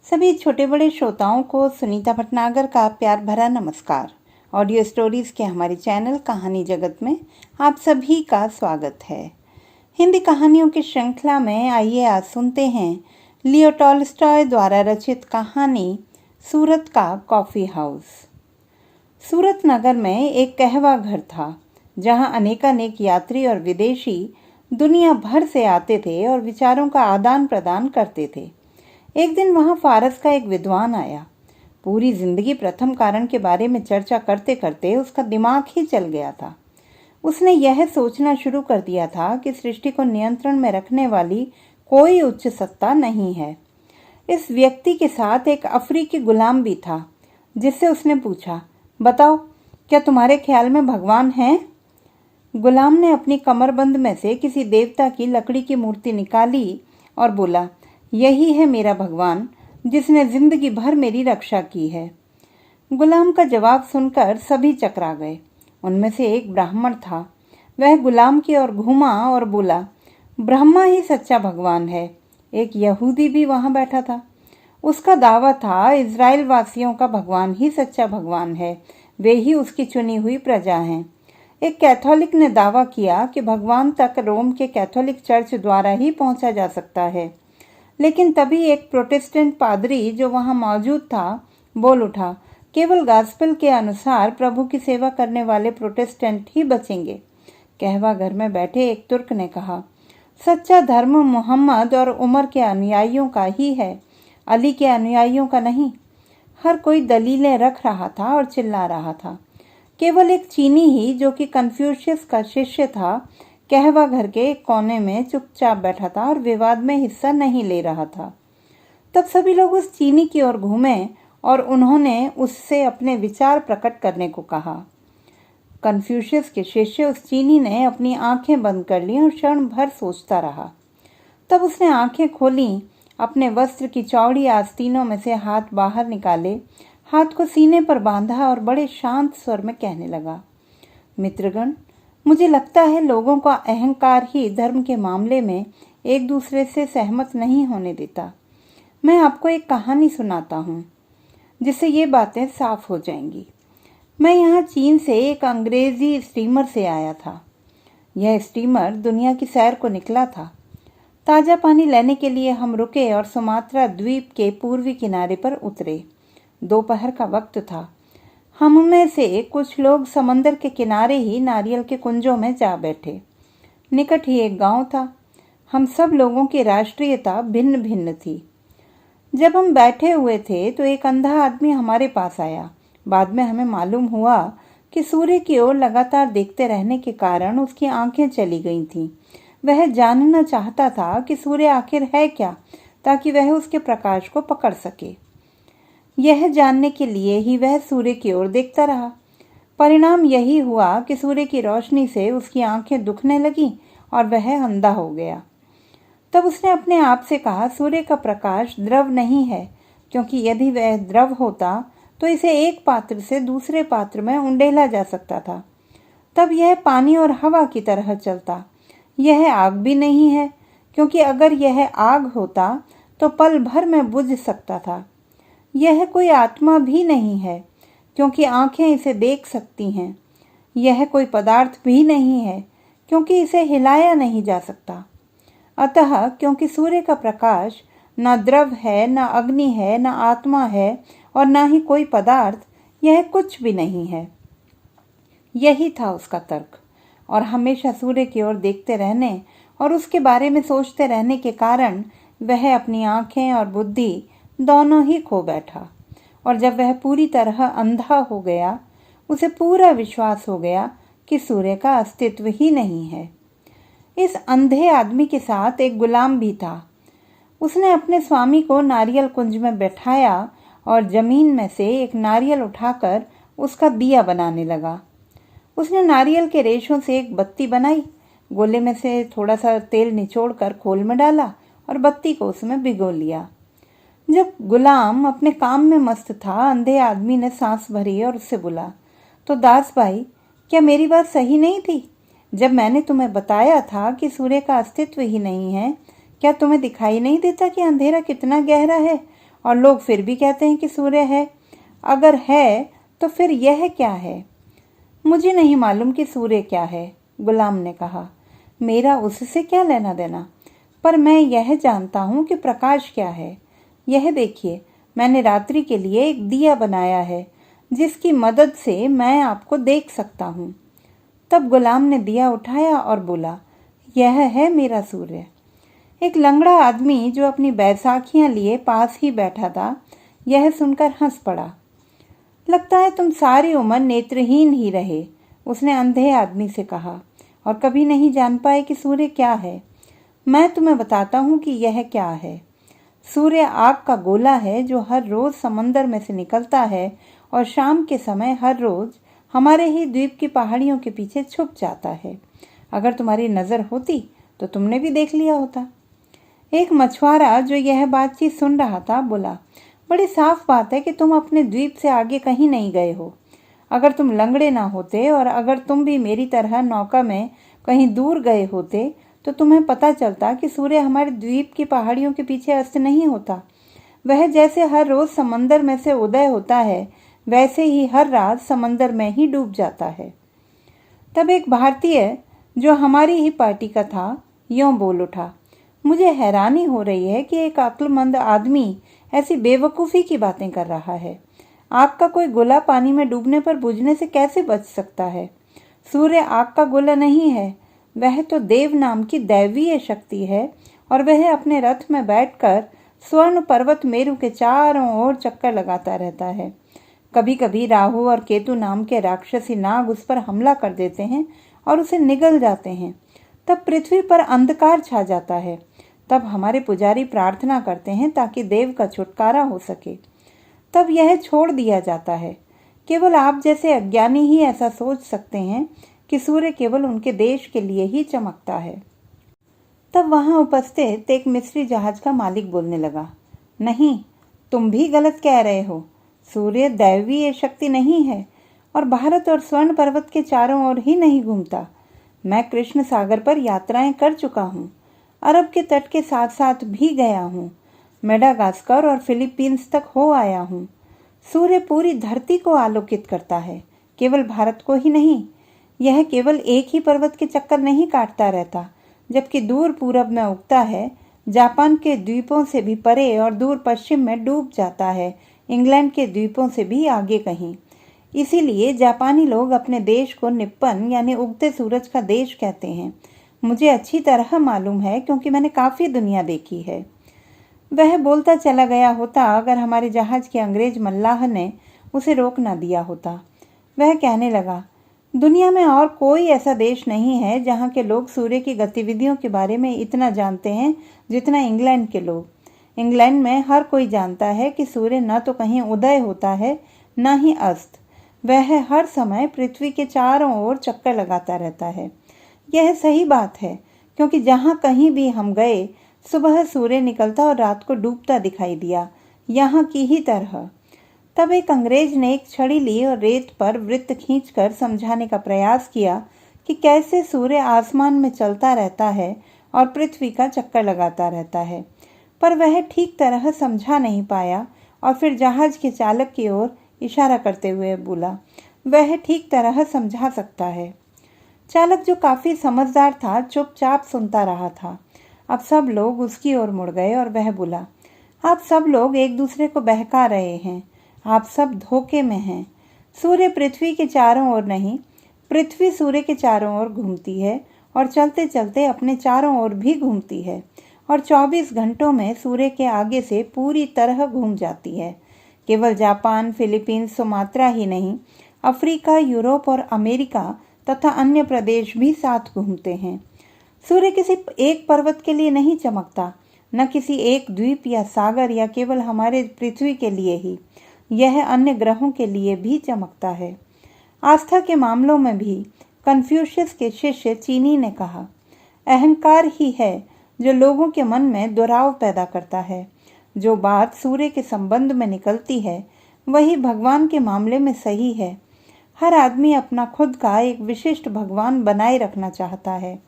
सभी छोटे बड़े श्रोताओं को सुनीता भटनागर का प्यार भरा नमस्कार। ऑडियो स्टोरीज के हमारे चैनल कहानी जगत में आप सभी का स्वागत है। हिंदी कहानियों की श्रृंखला में आइए आज सुनते हैं लियो टॉल्स्टॉय द्वारा रचित कहानी सूरत का कॉफ़ी हाउस। सूरत नगर में एक कहवा घर था जहां अनेकानेक यात्री और विदेशी दुनिया भर से आते थे और विचारों का आदान प्रदान करते थे। एक दिन वहां फारस का एक विद्वान आया। पूरी जिंदगी प्रथम कारण के बारे में चर्चा करते करते उसका दिमाग ही चल गया था। उसने यह सोचना शुरू कर दिया था कि सृष्टि को नियंत्रण में रखने वाली कोई उच्च सत्ता नहीं है। इस व्यक्ति के साथ एक अफ्रीकी गुलाम भी था, जिससे उसने पूछा, बताओ, क्या तुम्हारे ख्याल में भगवान हैं? गुलाम ने अपनी कमरबंद में से किसी देवता की लकड़ी की मूर्ति निकाली और बोला, यही है मेरा भगवान, जिसने जिंदगी भर मेरी रक्षा की है। गुलाम का जवाब सुनकर सभी चकरा गए। उनमें से एक ब्राह्मण था। वह गुलाम की ओर घूमा और बोला, ब्रह्मा ही सच्चा भगवान है। एक यहूदी भी वहां बैठा था। उसका दावा था, इजराइल वासियों का भगवान ही सच्चा भगवान है, वे ही उसकी चुनी हुई प्रजा हैं। एक कैथोलिक ने दावा किया कि भगवान तक रोम के कैथोलिक चर्च द्वारा ही पहुंचा जा सकता है। लेकिन तभी एक प्रोटेस्टेंट पादरी जो वहां मौजूद था बोल उठा, केवल गास्पेल के अनुसार प्रभु की सेवा करने वाले प्रोटेस्टेंट ही बचेंगे। कहवा घर में बैठे एक तुर्क ने कहा, सच्चा धर्म मोहम्मद और उमर के अनुयायियों का ही है, अली के अनुयायियों का नहीं। हर कोई दलीलें रख रहा था और चिल्ला रहा था। केवल एक चीनी ही, जो कि कन्फ्यूशियस का शिष्य था, कहवा घर के एक कोने में चुपचाप बैठा था और विवाद में हिस्सा नहीं ले रहा था। तब सभी लोग उस चीनी की ओर घूमे और उन्होंने उससे अपने विचार प्रकट करने को कहा। कन्फ्यूशियस के शिष्य उस चीनी ने अपनी आंखें बंद कर ली और क्षण भर सोचता रहा। तब उसने आंखें खोली, अपने वस्त्र की चौड़ी आस्तीनों में से हाथ बाहर निकाले, हाथ को सीने पर बांधा और बड़े शांत स्वर में कहने लगा, मित्रगण, मुझे लगता है लोगों का अहंकार ही धर्म के मामले में एक दूसरे से सहमत नहीं होने देता। मैं आपको एक कहानी सुनाता हूँ, जिससे ये बातें साफ हो जाएंगी। मैं यहाँ चीन से एक अंग्रेजी स्टीमर से आया था। यह स्टीमर दुनिया की सैर को निकला था। ताज़ा पानी लेने के लिए हम रुके और सुमात्रा द्वीप के पूर्वी किनारे पर उतरे। दोपहर का वक्त था। हम में से कुछ लोग समंदर के किनारे ही नारियल के कुंजों में जा बैठे। निकट ही एक गांव था। हम सब लोगों की राष्ट्रीयता भिन्न भिन्न थी। जब हम बैठे हुए थे तो एक अंधा आदमी हमारे पास आया। बाद में हमें मालूम हुआ कि सूर्य की ओर लगातार देखते रहने के कारण उसकी आंखें चली गई थीं। वह जानना चाहता था कि सूर्य आखिर है क्या, ताकि वह उसके प्रकाश को पकड़ सके। यह जानने के लिए ही वह सूर्य की ओर देखता रहा। परिणाम यही हुआ कि सूर्य की रोशनी से उसकी आंखें दुखने लगीं और वह अंधा हो गया। तब उसने अपने आप से कहा, सूर्य का प्रकाश द्रव नहीं है, क्योंकि यदि वह द्रव होता तो इसे एक पात्र से दूसरे पात्र में उंडेला जा सकता था। तब यह पानी और हवा की तरह चलता। यह आग भी नहीं है, क्योंकि अगर यह आग होता तो पल भर में बुझ सकता था। यह कोई आत्मा भी नहीं है, क्योंकि आंखें इसे देख सकती हैं। यह कोई पदार्थ भी नहीं है, क्योंकि इसे हिलाया नहीं जा सकता। अतः क्योंकि सूर्य का प्रकाश न द्रव है, न अग्नि है, न आत्मा है और न ही कोई पदार्थ, यह कुछ भी नहीं है। यही था उसका तर्क। और हमेशा सूर्य की ओर देखते रहने और उसके बारे में सोचते रहने के कारण वह अपनी आंखें और बुद्धि दोनों ही खो बैठा। और जब वह पूरी तरह अंधा हो गया, उसे पूरा विश्वास हो गया कि सूर्य का अस्तित्व ही नहीं है। इस अंधे आदमी के साथ एक गुलाम भी था। उसने अपने स्वामी को नारियल कुंज में बैठाया और जमीन में से एक नारियल उठाकर उसका दिया बनाने लगा। उसने नारियल के रेशों से एक बत्ती बनाई, गोले में से थोड़ा सा तेल निचोड़कर खोल में डाला और बत्ती को उसमें भिगो लिया। जब गुलाम अपने काम में मस्त था, अंधे आदमी ने सांस भरी और उससे बोला, तो दास भाई, क्या मेरी बात सही नहीं थी? जब मैंने तुम्हें बताया था कि सूर्य का अस्तित्व ही नहीं है, क्या तुम्हें दिखाई नहीं देता कि अंधेरा कितना गहरा है और लोग फिर भी कहते हैं कि सूर्य है। अगर है तो फिर यह क्या है? मुझे नहीं मालूम कि सूर्य क्या है, गुलाम ने कहा। मेरा उससे क्या लेना देना, पर मैं यह जानता हूँ कि प्रकाश क्या है। यह देखिए, मैंने रात्रि के लिए एक दिया बनाया है जिसकी मदद से मैं आपको देख सकता हूँ। तब गुलाम ने दिया उठाया और बोला, यह है मेरा सूर्य। एक लंगड़ा आदमी जो अपनी बैसाखियां लिए पास ही बैठा था, यह सुनकर हंस पड़ा। लगता है तुम सारी उम्र नेत्रहीन ही रहे, उसने अंधे आदमी से कहा, और कभी नहीं जान पाए कि सूर्य क्या है। मैं तुम्हें बताता हूँ कि यह क्या है। सूर्य आग का गोला है जो हर रोज समंदर में से निकलता है और शाम के समय हर रोज हमारे ही द्वीप की पहाड़ियों के पीछे छुप जाता है। अगर तुम्हारी नजर होती तो तुमने भी देख लिया होता। एक मछुआरा जो यह बातचीत सुन रहा था बोला, बड़ी साफ बात है कि तुम अपने द्वीप से आगे कहीं नहीं गए हो। अगर तुम लंगड़े ना होते और अगर तुम भी मेरी तरह नौका में कहीं दूर गए होते तो तुम्हें पता चलता कि सूर्य हमारे द्वीप की पहाड़ियों के पीछे अस्त नहीं होता। वह जैसे हर रोज समंदर में से उदय होता है, वैसे ही हर रात समंदर में ही डूब जाता है। तब एक भारतीय जो हमारी ही पार्टी का था यूं बोल उठा, मुझे हैरानी हो रही है कि एक अक्लमंद आदमी ऐसी बेवकूफ़ी की बातें कर रहा है। आग का कोई गोला पानी में डूबने पर बुझने से कैसे बच सकता है? सूर्य आग का गोला नहीं है, वह तो देव नाम की दैवीय शक्ति है और वह अपने रथ में बैठकर स्वर्ण पर्वत मेरु के चारों ओर चक्कर लगाता रहता है। कभी कभी राहु और केतु नाम के राक्षसी नाग उस पर हमला कर देते हैं और उसे निगल जाते हैं। तब पृथ्वी पर अंधकार छा जाता है। तब हमारे पुजारी प्रार्थना करते हैं ताकि देव का छुटकारा हो सके। तब यह छोड़ दिया जाता है। केवल आप जैसे अज्ञानी ही ऐसा सोच सकते हैं कि सूर्य केवल उनके देश के लिए ही चमकता है। तब वहां उपस्थित एक मिस्री जहाज का मालिक बोलने लगा, नहीं, तुम भी गलत कह रहे हो। सूर्य दैवीय शक्ति नहीं है और भारत और स्वर्ण पर्वत के चारों ओर ही नहीं घूमता। मैं कृष्ण सागर पर यात्राएं कर चुका हूँ, अरब के तट के साथ साथ भी गया हूँ, मेडागास्कर और फिलीपींस तक हो आया हूँ। सूर्य पूरी धरती को आलोकित करता है, केवल भारत को ही नहीं। यह केवल एक ही पर्वत के चक्कर नहीं काटता रहता, जबकि दूर पूरब में उगता है, जापान के द्वीपों से भी परे और दूर पश्चिम में डूब जाता है, इंग्लैंड के द्वीपों से भी आगे कहीं। इसीलिए जापानी लोग अपने देश को निप्पन यानी उगते सूरज का देश कहते हैं। मुझे अच्छी तरह मालूम है क्योंकि मैंने काफ़ी दुनिया देखी है। वह बोलता चला गया होता अगर हमारे जहाज के अंग्रेज मल्लाह ने उसे रोक ना दिया होता। वह कहने लगा, दुनिया में और कोई ऐसा देश नहीं है जहाँ के लोग सूर्य की गतिविधियों के बारे में इतना जानते हैं जितना इंग्लैंड के लोग। इंग्लैंड में हर कोई जानता है कि सूर्य न तो कहीं उदय होता है न ही अस्त। वह हर समय पृथ्वी के चारों ओर चक्कर लगाता रहता है। यह सही बात है क्योंकि जहाँ कहीं भी हम गए, सुबह सूर्य निकलता और रात को डूबता दिखाई दिया, यहाँ की ही तरह। तब एक अंग्रेज ने एक छड़ी ली और रेत पर वृत्त खींचकर समझाने का प्रयास किया कि कैसे सूर्य आसमान में चलता रहता है और पृथ्वी का चक्कर लगाता रहता है, पर वह ठीक तरह समझा नहीं पाया और फिर जहाज के चालक की ओर इशारा करते हुए बोला, वह ठीक तरह समझा सकता है। चालक जो काफी समझदार था, चुपचाप सुनता रहा था। अब सब लोग उसकी ओर मुड़ गए और वह बोला, आप सब लोग एक दूसरे को बहका रहे हैं, आप सब धोखे में हैं। सूर्य पृथ्वी के चारों ओर नहीं, पृथ्वी सूर्य के चारों ओर घूमती है और चलते चलते अपने चारों ओर भी घूमती है और 24 घंटों में सूर्य के आगे से पूरी तरह घूम जाती है। केवल जापान, फिलीपींस, सुमात्रा ही नहीं, अफ्रीका, यूरोप और अमेरिका तथा अन्य प्रदेश भी साथ घूमते हैं। सूर्य किसी एक पर्वत के लिए नहीं चमकता, न किसी एक द्वीप या सागर या केवल हमारे पृथ्वी के लिए ही, यह अन्य ग्रहों के लिए भी चमकता है। आस्था के मामलों में भी कन्फ्यूशियस के शिष्य चीनी ने कहा, अहंकार ही है जो लोगों के मन में दुराव पैदा करता है। जो बात सूर्य के संबंध में निकलती है वही भगवान के मामले में सही है। हर आदमी अपना खुद का एक विशिष्ट भगवान बनाए रखना चाहता है।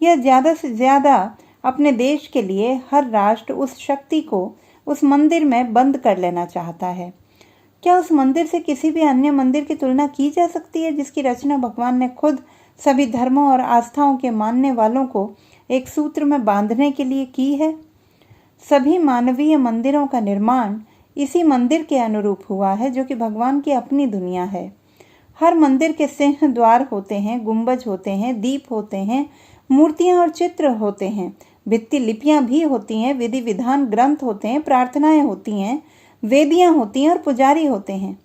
यह ज़्यादा से ज़्यादा अपने देश के लिए हर राष्ट्र उस शक्ति को उस मंदिर में बंद कर लेना चाहता है। क्या उस मंदिर से किसी भी अन्य मंदिर की तुलना की जा सकती है जिसकी रचना भगवान ने खुद सभी धर्मों और आस्थाओं के मानने वालों को एक सूत्र में बांधने के लिए की है? सभी मानवीय मंदिरों का निर्माण इसी मंदिर के अनुरूप हुआ है, जो कि भगवान की अपनी दुनिया है। हर मंदिर के सिंह द्वार होते हैं, गुंबज होते हैं, दीप होते हैं, मूर्तियां और चित्र होते हैं, भित्ति लिपियां भी होती हैं, विधि विधान ग्रंथ होते हैं, प्रार्थनाएं होती हैं, वेदियां होती हैं और पुजारी होते हैं।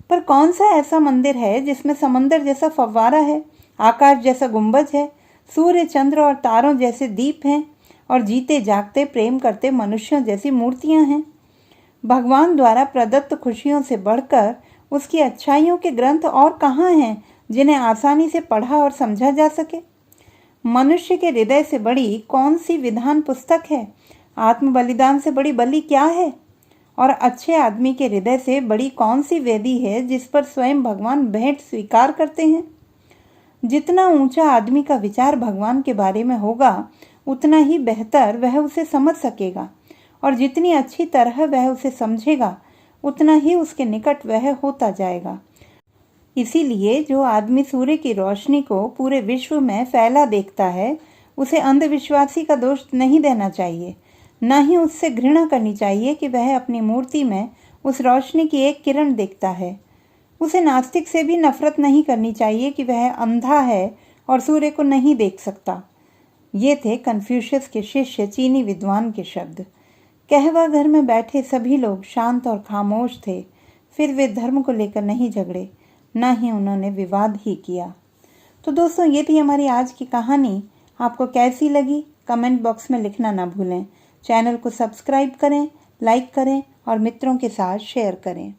पर कौन सा ऐसा मंदिर है जिसमें समंदर जैसा फव्वारा है, आकाश जैसा गुंबज है, सूर्य चंद्र और तारों जैसे दीप हैं और जीते जागते प्रेम करते मनुष्यों जैसी मूर्तियां हैं? भगवान द्वारा प्रदत्त खुशियों से बढ़कर उसकी अच्छाइयों के ग्रंथ और कहाँ हैं जिन्हें आसानी से पढ़ा और समझा जा सके? मनुष्य के हृदय से बड़ी कौन सी विधान पुस्तक है? आत्म बलिदान से बड़ी बलि क्या है? और अच्छे आदमी के हृदय से बड़ी कौन सी वेदी है जिस पर स्वयं भगवान भेंट स्वीकार करते हैं? जितना ऊंचा आदमी का विचार भगवान के बारे में होगा, उतना ही बेहतर वह उसे समझ सकेगा, और जितनी अच्छी तरह वह उसे समझेगा, उतना ही उसके निकट वह होता जाएगा। इसीलिए जो आदमी सूर्य की रोशनी को पूरे विश्व में फैला देखता है, उसे अंधविश्वासी का दोष नहीं देना चाहिए, न ही उससे घृणा करनी चाहिए कि वह अपनी मूर्ति में उस रोशनी की एक किरण देखता है। उसे नास्तिक से भी नफरत नहीं करनी चाहिए कि वह अंधा है और सूर्य को नहीं देख सकता। ये थे कन्फ्यूशियस के शिष्य चीनी विद्वान के शब्द। कहवा घर में बैठे सभी लोग शांत और खामोश थे। फिर वे धर्म को लेकर नहीं झगड़े, न ही उन्होंने विवाद ही किया। तो दोस्तों, ये थी हमारी आज की कहानी। आपको कैसी लगी कमेंट बॉक्स में लिखना ना भूलें। चैनल को सब्सक्राइब करें, लाइक करें और मित्रों के साथ शेयर करें।